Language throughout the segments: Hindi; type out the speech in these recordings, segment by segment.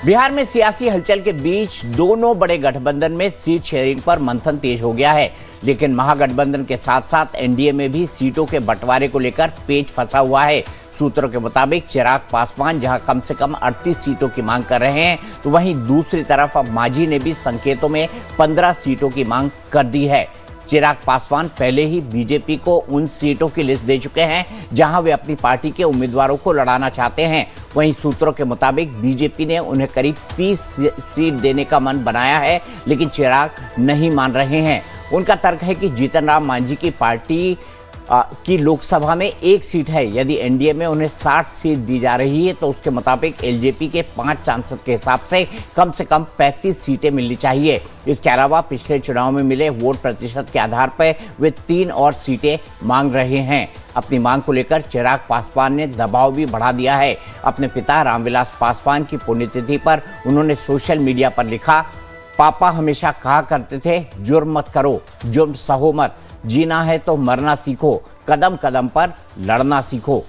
बिहार में सियासी हलचल के बीच दोनों बड़े गठबंधन में सीट शेयरिंग पर मंथन तेज हो गया है, लेकिन महागठबंधन के साथ साथ एनडीए में भी सीटों के बंटवारे को लेकर पेच फंसा हुआ है। सूत्रों के मुताबिक चिराग पासवान जहां कम से कम 38 सीटों की मांग कर रहे हैं, तो वहीं दूसरी तरफ अब मांझी ने भी संकेतों में 15 सीटों की मांग कर दी है। चिराग पासवान पहले ही बीजेपी को उन सीटों की लिस्ट दे चुके हैं जहां वे अपनी पार्टी के उम्मीदवारों को लड़ाना चाहते हैं। वहीं सूत्रों के मुताबिक बीजेपी ने उन्हें करीब 30 सीट देने का मन बनाया है, लेकिन चिराग नहीं मान रहे हैं। उनका तर्क है कि जीतन राम मांझी की पार्टी की लोकसभा में 1 सीट है। यदि एनडीए में उन्हें 60 सीट दी जा रही है तो उसके मुताबिक एलजेपी के 5 सांसद के हिसाब से कम 35 सीटें मिलनी चाहिए। इसके अलावा पिछले चुनाव में मिले वोट प्रतिशत के आधार पर वे 3 और सीटें मांग रहे हैं। अपनी मांग को लेकर चिराग पासवान ने दबाव भी बढ़ा दिया है। अपने पिता रामविलास पासवान की पुण्यतिथि पर उन्होंने सोशल मीडिया पर लिखा, पापा हमेशा कहा करते थे, जुर्म मत करो, जुर्म सहो मत, जीना है तो मरना सीखो, कदम कदम पर लड़ना सीखो।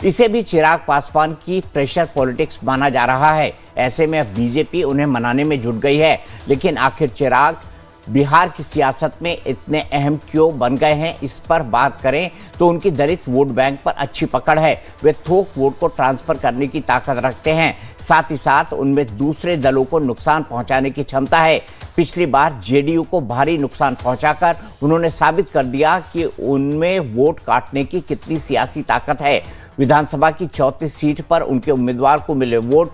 इसे भी चिराग पासवान की प्रेशर पॉलिटिक्स माना जा रहा है। ऐसे में अब बीजेपी उन्हें मनाने में जुट गई है, लेकिन आखिर चिराग बिहार की सियासत में इतने अहम क्यों बन गए हैं, इस पर बात करें तो उनकी दलित वोट बैंक पर अच्छी पकड़ है। वे थोक वोट को ट्रांसफर करने की ताकत रखते हैं, साथ ही साथ उनमें दूसरे दलों को नुकसान पहुंचाने की क्षमता है। पिछली बार जेडीयू को भारी नुकसान पहुंचाकर उन्होंने साबित कर दिया कि उनमें वोट काटने की कितनी सियासी ताकत है। विधानसभा की 34 सीट पर उनके उम्मीदवार को मिले वोट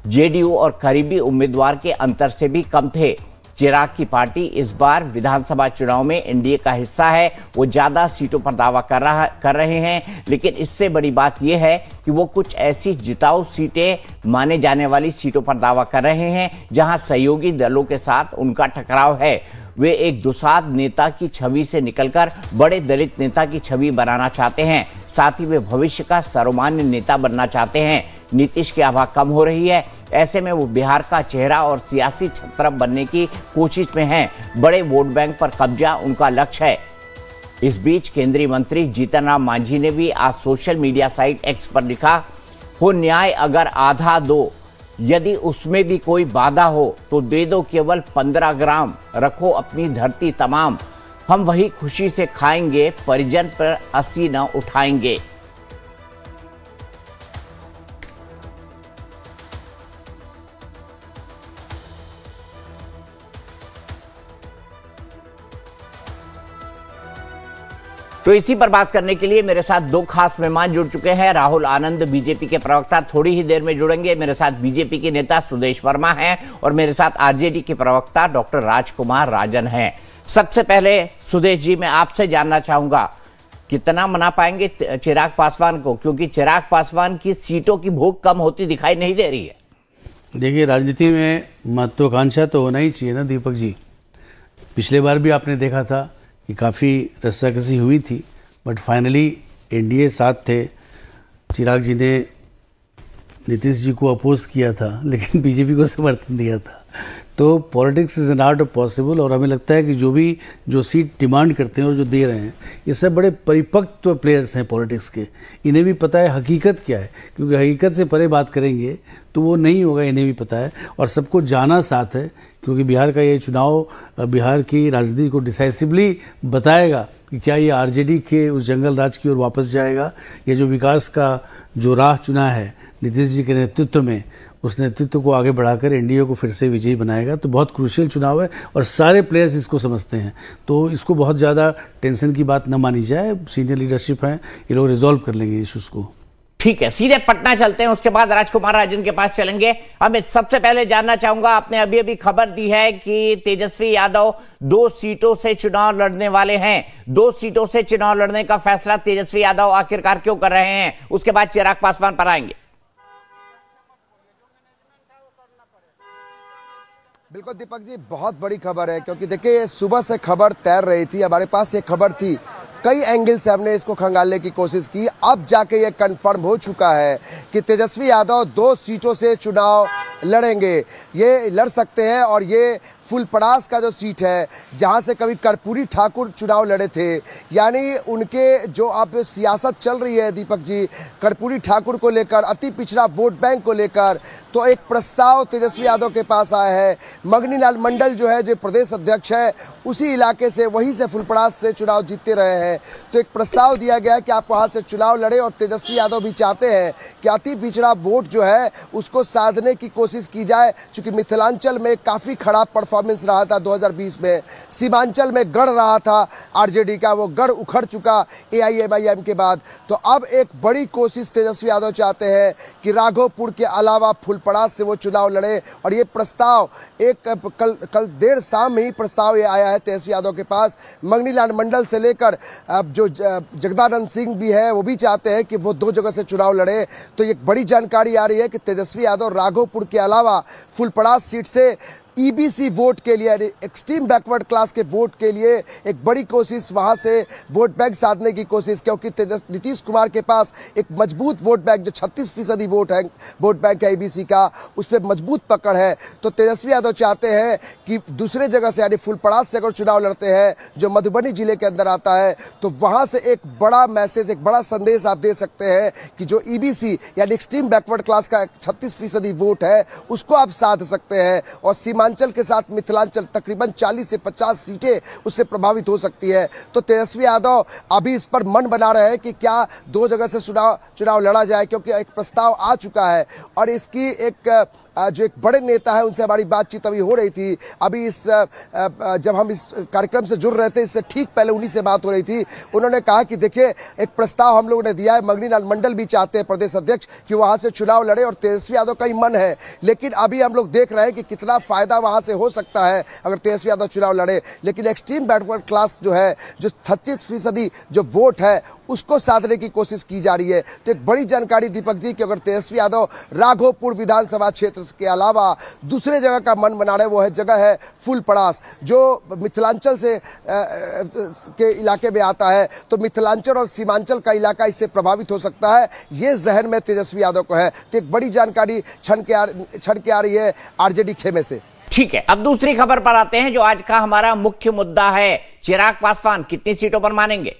जेडीयू और करीबी उम्मीदवार के अंतर से भी कम थे। चिराग की पार्टी इस बार विधानसभा चुनाव में एनडीए का हिस्सा है। वो ज्यादा सीटों पर दावा कर रहे हैं, लेकिन इससे बड़ी बात यह है कि वो कुछ ऐसी जिताऊ सीटें माने जाने वाली सीटों पर दावा कर रहे हैं जहां सहयोगी दलों के साथ उनका टकराव है। वे एक दुसाध नेता की छवि से निकलकर बड़े दलित नेता की छवि बनाना चाहते हैं। साथ ही वे भविष्य का सर्वमान्य नेता बनना चाहते हैं। नीतीश की आभा कम हो रही है, ऐसे में वो बिहार का चेहरा और सियासी छत्रप बनने की कोशिश में हैं। बड़े वोट बैंक पर कब्जा उनका लक्ष्य है। इस बीच केंद्रीय मंत्री जीतन राम मांझी ने भी आज सोशल मीडिया साइट एक्स पर लिखा, हो न्याय अगर आधा दो, यदि उसमें भी कोई बाधा हो तो दे दो केवल 15 ग्राम, रखो अपनी धरती तमाम, हम वही खुशी से खाएंगे, परिजन पर 80 न उठाएंगे। तो इसी पर बात करने के लिए मेरे साथ 2 खास मेहमान जुड़ चुके हैं। राहुल आनंद बीजेपी के प्रवक्ता थोड़ी ही देर में जुड़ेंगे। मेरे साथ बीजेपी के नेता सुदेश वर्मा हैं और मेरे साथ आरजेडी के प्रवक्ता डॉक्टर राजकुमार राजन हैं। सबसे पहले सुदेश जी, मैं आपसे जानना चाहूंगा, कितना मना पाएंगे चिराग पासवान को, क्योंकि चिराग पासवान की सीटों की भूख कम होती दिखाई नहीं दे रही है। देखिए, राजनीति में महत्वाकांक्षा तो होना ही चाहिए ना दीपक जी। पिछले बार भी आपने देखा था कि काफ़ी रस्साकसी हुई थी, बट फाइनली एनडीए साथ थे। चिराग जी ने नीतीश जी को अपोज किया था, लेकिन बीजेपी को समर्थन दिया था। तो politics is an art of possible, और हमें लगता है कि जो सीट डिमांड करते हैं और जो दे रहे हैं, ये सब बड़े परिपक्व प्लेयर्स हैं पॉलिटिक्स के। इन्हें भी पता है हकीकत क्या है, क्योंकि हकीकत से परे बात करेंगे तो वो नहीं होगा। इन्हें भी पता है और सबको जाना साथ है, क्योंकि बिहार का ये चुनाव बिहार की राजनीति को डिसाइसिवली बताएगा कि क्या ये आरजेडी के उस जंगल राज की ओर वापस जाएगा, ये जो विकास का जो राह चुना है नीतीश जी के नेतृत्व में, उस नेतृत्व को आगे बढ़ाकर एनडीए को फिर से विजयी बनाएगा। तो बहुत क्रूशियल चुनाव है और सारे प्लेयर्स इसको समझते हैं, तो इसको बहुत ज़्यादा टेंशन की बात न मानी जाए। सीनियर लीडरशिप है, ये लोग रिजॉल्व कर लेंगे इशूज़ को। ठीक है, सीधे पटना चलते हैं, उसके बाद राजकुमार राजन के पास चलेंगे। अमित, सबसे पहले जानना चाहूंगा, आपने अभी अभी खबर दी है कि तेजस्वी यादव 2 सीटों से चुनाव लड़ने वाले हैं। 2 सीटों से चुनाव लड़ने का फैसला तेजस्वी यादव आखिरकार क्यों कर रहे हैं? उसके बाद चिराग पासवान पर आएंगे। बिल्कुल दीपक जी, बहुत बड़ी खबर है, क्योंकि देखिए सुबह से खबर तैर रही थी, हमारे पास ये खबर थी, कई एंगल से हमने इसको खंगालने की कोशिश की। अब जाके ये कंफर्म हो चुका है कि तेजस्वी यादव 2 सीटों से चुनाव लड़ेंगे, ये लड़ सकते हैं। और ये फुलपड़ास का जो सीट है जहां से कभी कर्पूरी ठाकुर चुनाव लड़े थे, यानी उनके जो अब सियासत चल रही है दीपक जी कर्पूरी ठाकुर को लेकर, अति पिछड़ा वोट बैंक को लेकर, तो एक प्रस्ताव तेजस्वी यादव के पास आया है। मगनीलाल मंडल जो है, जो प्रदेश अध्यक्ष है, उसी इलाके से, वहीं से फुलपड़ास से चुनाव जीतते रहे हैं। तो एक प्रस्ताव दिया गया कि आप वहां से चुनाव लड़े और तेजस्वी यादव भी चाहते हैं कि अति पिछड़ा वोट जो है उसको साधने की कोशिश की जाए, क्योंकि मिथिलांचल में काफी खराब परफॉर्मेंस रहा था 2020 में। सीमांचल में गढ़ रहा था आरजेडी का, वो गढ़ उखड़ चुका एआईएमआईएम के बाद। तो अब एक बड़ी कोशिश तेजस्वी यादव चाहते हैं कि राघोपुर के अलावा फुलपड़ास से वो चुनाव लड़े। और ये प्रस्ताव कल देर शाम ही प्रस्ताव ये आया है तेजस्वी यादव के पास। मगनीलाल मंडल से लेकर अब जो जगदानंद सिंह भी है वो भी चाहते हैं कि वो 2 जगह से चुनाव लड़े। तो ये बड़ी जानकारी आ रही है कि तेजस्वी यादव राघोपुर के अलावा फुलपड़ास सीट से ईबीसी वोट के लिए, एक्सट्रीम बैकवर्ड क्लास के वोट के लिए एक बड़ी कोशिश, वहां से वोट बैंक साधने की कोशिश, क्योंकि नीतीश कुमार के पास एक मजबूत वोट बैंक जो 36% वोट बैंक है ईबीसी का, उस पर मजबूत पकड़ है। तो तेजस्वी यादव चाहते हैं कि दूसरे जगह से, यानी फुलपड़ास से अगर चुनाव लड़ते हैं जो मधुबनी जिले के अंदर आता है, तो वहां से एक बड़ा मैसेज, एक बड़ा संदेश आप दे सकते हैं कि जो ईबीसी यानी एक्सट्रीम बैकवर्ड क्लास का 36% वोट है उसको आप साध सकते हैं। और सीमांचल के साथ मिथिलांचल तकरीबन 40 से 50 सीटें उससे प्रभावित हो सकती है। तो तेजस्वी यादव अभी इस पर मन बना रहे हैं कि क्या 2 जगह से चुनाव लड़ा जाए, क्योंकि एक प्रस्ताव आ चुका है। और इसकी एक जो एक बड़े नेता है उनसे हमारी बातचीत अभी हो रही थी, अभी इस जब हम इस कार्यक्रम से जुड़ रहे थे इससे ठीक पहले उन्हीं से बात हो रही थी। उन्होंने कहा कि देखिए एक प्रस्ताव हम लोगों ने दिया है, मगनीलाल मंडल भी चाहते हैं प्रदेश अध्यक्ष कि वहां से चुनाव लड़े और तेजस्वी यादव का ही मन है। लेकिन अभी हम लोग देख रहे हैं कि कितना फायदा वहां से हो सकता है अगर तेजस्वी यादव चुनाव लड़े। लेकिन एक्सट्रीम बैकवर्ड क्लास जो है, जो 36% जो वोट है उसको साधने की कोशिश की जा रही है। तो एक बड़ी जानकारी दीपक जी कि अगर तेजस्वी यादव राघोपुर विधानसभा क्षेत्र के अलावा दूसरे जगह का मन बना रहे, वो है जगह है फुलपड़ास जो मिथिलांचल से के इलाके में आता है। तो मिथिलांचल और सीमांचल का इलाका इससे प्रभावित हो सकता है, ये जहन में तेजस्वी यादव को है। तो एक बड़ी जानकारी छन के आ रही है आरजेडी खेमे से। ठीक है, अब दूसरी खबर पर आते हैं जो आज का हमारा मुख्य मुद्दा है। चिराग पासवान कितनी सीटों पर मानेंगे?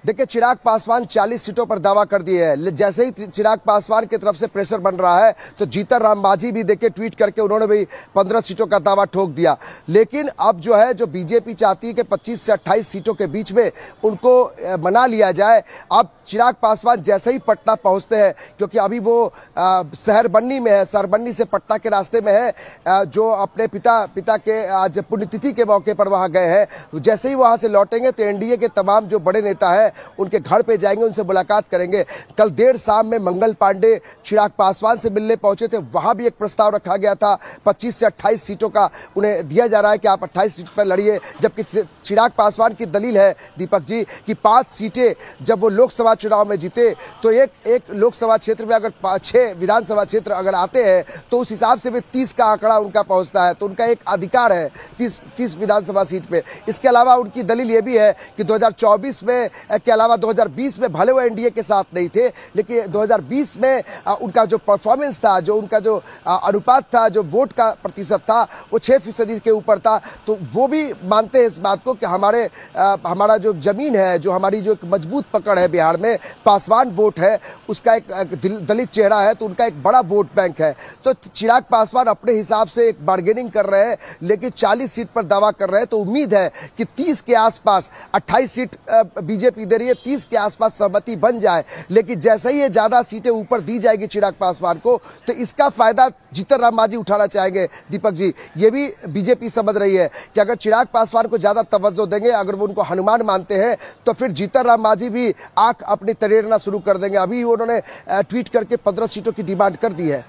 देखिए चिराग पासवान 40 सीटों पर दावा कर दिए है। जैसे ही चिराग पासवान की तरफ से प्रेशर बन रहा है तो जीतन राम मांझी भी देखिए ट्वीट करके उन्होंने भी 15 सीटों का दावा ठोक दिया। लेकिन अब जो है, जो बीजेपी चाहती है कि 25 से 28 सीटों के बीच में उनको मना लिया जाए। अब चिराग पासवान जैसे ही पटना पहुंचते हैं, क्योंकि अभी वो शहर बन्नी में है, सरबन्नी से पटना के रास्ते में है, जो अपने पिता के आज पुण्यतिथि के मौके पर वहां गए हैं। जैसे ही वहां से लौटेंगे तो एनडीए के तमाम जो बड़े नेता है उनके घर पे जाएंगे, उनसे मुलाकात करेंगे। कल देर शाम में मंगल पांडे चिराग पासवान से मिलने पहुंचे थे, वहां भी एक प्रस्ताव रखा गया था 25 से 28 सीटों का उन्हें दिया जा रहा है कि आप 28 सीट पर लड़िए। जबकि चिराग पासवान की दलील है दीपक जी कि 5 सीटें जब वो लोकसभा चुनाव में जीते तो एक लोकसभा क्षेत्र में अगर 6 विधानसभा क्षेत्र अगर आते हैं तो उस हिसाब से भी 30 का आंकड़ा उनका पहुंचता है। तो उनका एक अधिकार है 30 विधानसभा सीट पे। इसके अलावा उनकी दलील ये भी है कि 2024 में के अलावा 2020 में भले वो एनडीए के साथ नहीं थे, लेकिन 2020 में उनका जो परफॉर्मेंस था, जो उनका जो अनुपात था, जो वोट का प्रतिशत था, वो 6% के ऊपर था। तो वो भी मानते हैं इस बात को कि हमारा जो जमीन है, जो हमारी जो एक मजबूत पकड़ है बिहार में, पासवान वोट है, उसका एक दलित चेहरा है, तो उनका एक बड़ा वोट बैंक है। तो चिराग पासवान अपने हिसाब से एक बार्गेनिंग कर रहे हैं, लेकिन 40 सीट पर दावा कर रहे हैं। तो उम्मीद है कि 30 के आसपास, 28 सीट बीजेपी दे रही है, 30 के आसपास सहमति बन जाए। लेकिन जैसे ही ये ज्यादा सीटें ऊपर दी जाएगी चिराग पासवान को, तो इसका फायदा जीतन राम मांझी उठाना चाहेंगे दीपक जी। ये भी बीजेपी समझ रही है कि अगर चिराग पासवान को ज्यादा तवज्जो देंगे, अगर वो उनको हनुमान मानते हैं, तो फिर जीतन राम मांझी भी आंख अपनी तरेरना शुरू कर देंगे। अभी उन्होंने ट्वीट करके 15 सीटों की डिमांड कर दी है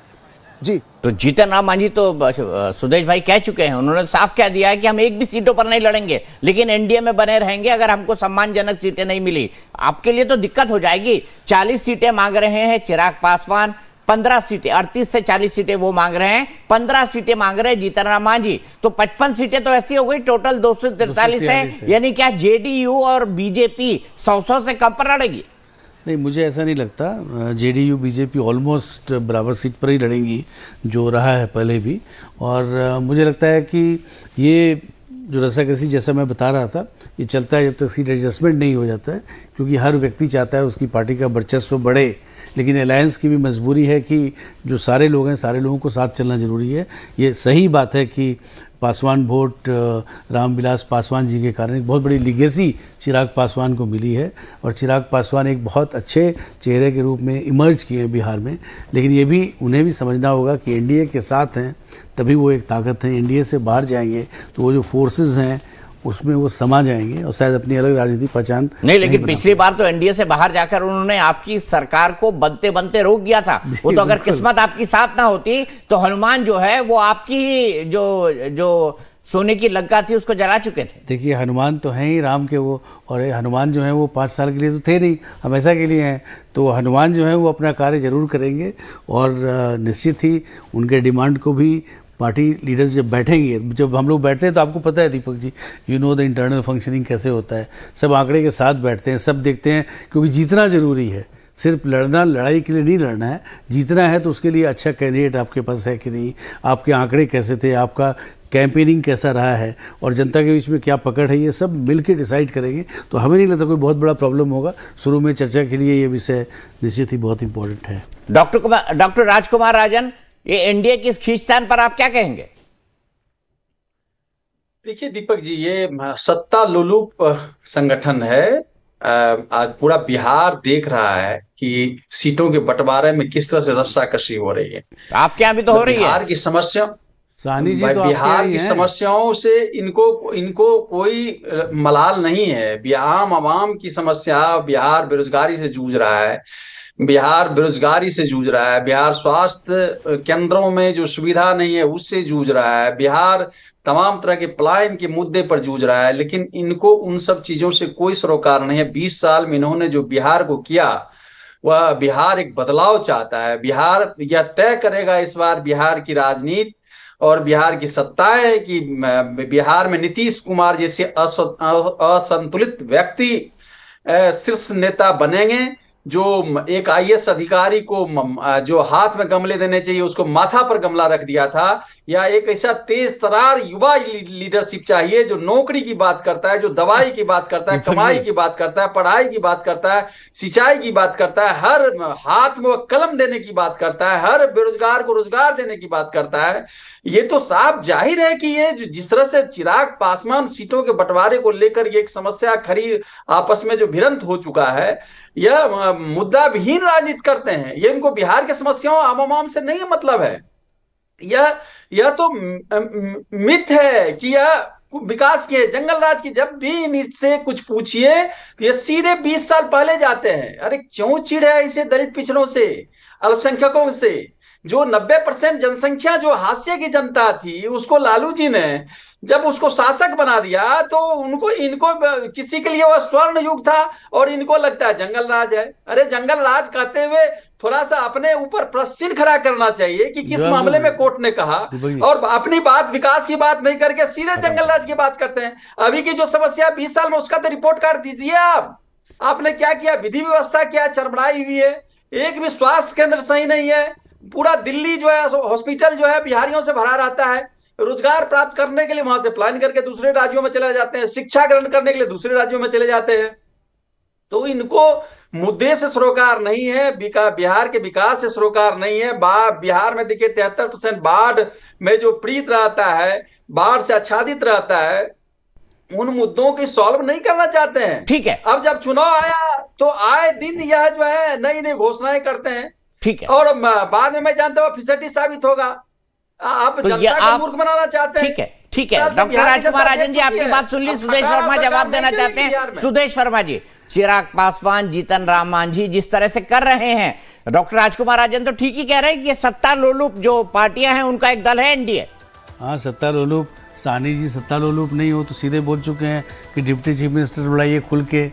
जी। तो जीतन राम मांझी तो सुदेश भाई कह चुके हैं, उन्होंने साफ कह दिया है कि हम एक भी सीटों पर नहीं लड़ेंगे, लेकिन एनडीए में बने रहेंगे अगर हमको सम्मानजनक सीटें नहीं मिली। आपके लिए तो दिक्कत हो जाएगी। 40 सीटें मांग रहे हैं चिराग पासवान, 15 सीटें, 38 से 40 सीटें वो मांग रहे हैं, 15 सीटें मांग रहे हैं जीतन राम मांझी। तो 55 सीटें तो ऐसी हो गई, टोटल 243 है। यानी क्या जेडीयू और बीजेपी 100 से कम पर लड़ेगी? नहीं, मुझे ऐसा नहीं लगता। जेडीयू बीजेपी ऑलमोस्ट बराबर सीट पर ही लड़ेंगी, जो रहा है पहले भी। और मुझे लगता है कि ये जो रस्साकसी जैसा मैं बता रहा था, ये चलता है जब तक सीट एडजस्टमेंट नहीं हो जाता है, क्योंकि हर व्यक्ति चाहता है उसकी पार्टी का वर्चस्व बढ़े। लेकिन अलायंस की भी मजबूरी है कि जो सारे लोग हैं, सारे लोगों को साथ चलना ज़रूरी है। ये सही बात है कि पासवान वोट रामविलास पासवान जी के कारण एक बहुत बड़ी लीगेसी चिराग पासवान को मिली है, और चिराग पासवान एक बहुत अच्छे चेहरे के रूप में इमर्ज किए हैं बिहार में। लेकिन ये भी उन्हें भी समझना होगा कि एनडीए के साथ हैं तभी वो एक ताकत है। एनडीए से बाहर जाएंगे तो वो जो फोर्सेस हैं उसमें वो समा जाएंगे और शायद अपनी अलग राजनीतिक पहचान नहीं। लेकिन पिछली बार तो एनडीए से बाहर जाकर उन्होंने आपकी सरकार को बनते बनते रोक दिया था। वो तो अगर किस्मत आपकी साथ ना होती तो हनुमान जो है वो आपकी जो सोने की लंका थी उसको जला चुके थे। देखिए, हनुमान तो हैं ही राम के वो, और हनुमान जो हैं वो 5 साल के लिए तो थे नहीं, हमेशा के लिए हैं। तो हनुमान जो हैं वो अपना कार्य जरूर करेंगे, और निश्चित ही उनके डिमांड को भी पार्टी लीडर्स जब बैठेंगे, जब हम लोग बैठते हैं तो आपको पता है Deepak ji, you know the internal functioning कैसे होता है। सब आंकड़े के साथ बैठते हैं, सब देखते हैं, क्योंकि जीतना ज़रूरी है। सिर्फ लड़ना, लड़ाई के लिए नहीं लड़ना है, जीतना है तो उसके लिए अच्छा कैंडिडेट आपके पास है कि नहीं, आपके आंकड़े कैसे थे, आपका कैंपेनिंग कैसा रहा है, और जनता के बीच में क्या पकड़ है, ये सब मिल के डिसाइड करेंगे। तो हमें नहीं लगता कोई बहुत बड़ा प्रॉब्लम होगा। शुरू में चर्चा के लिए ये विषय निश्चित ही बहुत इंपॉर्टेंट है। डॉक्टर राजकुमार राजन, ये एनडीए की इस खींचतान पर आप क्या कहेंगे? देखिए दीपक जी, ये सत्ता लोलुप संगठन है। आज पूरा बिहार देख रहा है कि सीटों के बंटवारे में किस तरह से रस्साकशी हो रही है। आपके यहाँ भी तो हो रही है। बिहार की समस्या, साहनी जी, तो बिहार की समस्याओं से इनको कोई मलाल नहीं है। आम आवाम की समस्या, बिहार बेरोजगारी से जूझ रहा है, बिहार बेरोजगारी से जूझ रहा है, बिहार स्वास्थ्य केंद्रों में जो सुविधा नहीं है उससे जूझ रहा है, बिहार तमाम तरह के पलायन के मुद्दे पर जूझ रहा है। लेकिन इनको उन सब चीजों से कोई सरोकार नहीं है। 20 साल में इन्होंने जो बिहार को किया, वह बिहार एक बदलाव चाहता है। बिहार यह तय करेगा इस बार बिहार की राजनीति और बिहार की सत्ताएं कि बिहार में नीतीश कुमार जैसे असंतुलित व्यक्ति शीर्ष नेता बनेंगे, जो एक आईएएस अधिकारी को जो हाथ में गमले देने चाहिए उसको माथा पर गमला रख दिया था, या एक ऐसा तेज तरार युवा लीडरशिप चाहिए जो नौकरी की बात करता है, जो दवाई की बात करता है, कमाई की बात करता है, पढ़ाई की बात करता है, सिंचाई की बात करता है, हर हाथ में कलम देने की बात करता है, हर बेरोजगार को रोजगार देने की बात करता है। ये तो साफ जाहिर है कि ये जिस तरह से चिराग पासवान सीटों के बंटवारे को लेकर ये एक समस्या खड़ी आपस में जो भिड़ंत हो चुका है, यह मुद्दा विहीन राजनीति करते हैं। ये इनको बिहार की समस्याओं आम से नहीं मतलब है। यह तो मिथ है कि यह विकास के जंगल राज की जब भी इनसे कुछ पूछिए तो ये सीधे 20 साल पहले जाते हैं। अरे क्यों चिढ़ है इसे दलित पिछड़ों से, अल्पसंख्यकों से? जो 90% जनसंख्या जो हाशिए की जनता थी, उसको लालू जी ने जब उसको शासक बना दिया तो इनको किसी के लिए वह स्वर्ण युग था और इनको लगता है जंगल राज है। अरे जंगल राज कहते हुए थोड़ा सा अपने ऊपर प्रश्न खड़ा करना चाहिए कि किस मामले में कोर्ट ने कहा, और अपनी बात विकास की बात नहीं करके सीधे जंगल राज की बात करते हैं। अभी की जो समस्या 20 साल में, उसका तो रिपोर्ट कार्ड दीजिए आपने क्या किया, विधि व्यवस्था क्या चरमराई हुई है, एक भी स्वास्थ्य केंद्र सही नहीं है, पूरा दिल्ली जो है हॉस्पिटल जो है बिहारियों से भरा रहता है, रोजगार प्राप्त करने के लिए वहां से प्लान करके दूसरे राज्यों में चले जाते हैं, शिक्षा ग्रहण करने के लिए दूसरे राज्यों में चले जाते हैं। तो इनको मुद्दे से सरोकार नहीं है, बिहार के विकास से सरोकार नहीं है। बिहार में देखिए 73% बाढ़ में जो पीड़ित रहता है, बाढ़ से आच्छादित रहता है, उन मुद्दों की सॉल्व नहीं करना चाहते हैं। ठीक है, अब जब चुनाव आया तो आए दिन यह जो है नई नई घोषणाएं करते हैं। ठीक है, और बाद में मैं जानता हूँ फिसड्डी साबित होगा। आप तो जनता को मूर्ख बनाना चाहते हैं। ठीक है। डॉक्टर राजकुमार राजन जी, आपकी बात सुन ली। सुदेश वर्मा जवाब देना चाहते हैं। सुदेश वर्मा जी, चिराग पासवान, जीतन राम मांझी जिस तरह से कर रहे हैं, डॉक्टर राजकुमार राजन तो ठीक ही कह रहे हैं कि सत्ता लोलुप जो पार्टियां हैं उनका एक दल है एनडीए। हाँ, सत्ता लोलुप। साहनी जी सत्ता लोलुप नहीं हो तो सीधे बोल चुके हैं कि डिप्टी चीफ मिनिस्टर बुलाइए खुल के।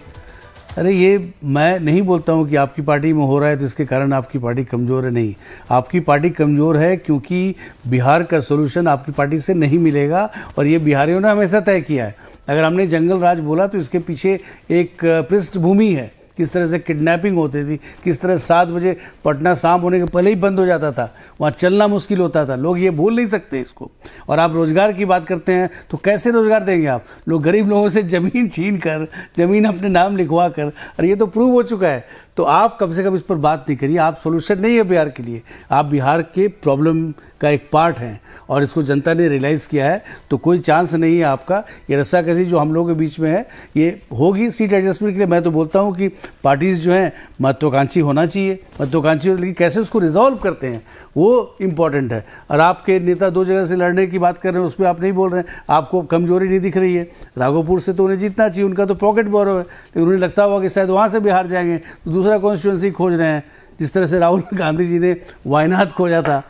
अरे ये मैं नहीं बोलता हूँ कि आपकी पार्टी में हो रहा है तो इसके कारण आपकी पार्टी कमज़ोर है, नहीं। आपकी पार्टी कमज़ोर है क्योंकि बिहार का सोल्यूशन आपकी पार्टी से नहीं मिलेगा, और ये बिहारियों ने हमेशा तय किया है। अगर हमने जंगल राज बोला तो इसके पीछे एक पृष्ठभूमि है किस तरह से किडनैपिंग होती थी, किस तरह 7 बजे पटना शाम होने के पहले ही बंद हो जाता था, वहाँ चलना मुश्किल होता था। लोग ये भूल नहीं सकते इसको। और आप रोज़गार की बात करते हैं तो कैसे रोज़गार देंगे आप? लोग गरीब लोगों से ज़मीन छीन कर, ज़मीन अपने नाम लिखवा कर, और ये तो प्रूव हो चुका है। तो आप कम से कम इस पर बात नहीं करिए। आप सोल्यूशन नहीं है बिहार के लिए, आप बिहार के प्रॉब्लम का एक पार्ट हैं और इसको जनता ने रियलाइज़ किया है। तो कोई चांस नहीं है आपका। ये रस्साकसी जो हम लोगों के बीच में है ये होगी सीट एडजस्टमेंट के लिए। मैं तो बोलता हूँ कि पार्टीज़ जो हैं महत्वाकांक्षी होना चाहिए, महत्वाकांक्षी, लेकिन कैसे उसको रिजॉल्व करते हैं वो इम्पॉर्टेंट है। और आपके नेता 2 जगह से लड़ने की बात कर रहे हैं, उस पर आप नहीं बोल रहे हैं, आपको कमजोरी नहीं दिख रही है। राघोपुर से तो उन्हें जीतना चाहिए, उनका तो पॉकेट बोरो है, लेकिन उन्हें लगता होगा कि शायद वहाँ से बिहार जाएंगे तो दूसरा कॉन्स्टिट्यूंसी खोज रहे हैं, जिस तरह से राहुल गांधी जी ने वायनाड खोजा था।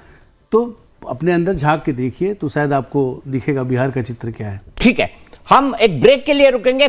तो अपने अंदर झांक के देखिए तो शायद आपको दिखेगा बिहार का चित्र क्या है। ठीक है, हम एक ब्रेक के लिए रुकेंगे।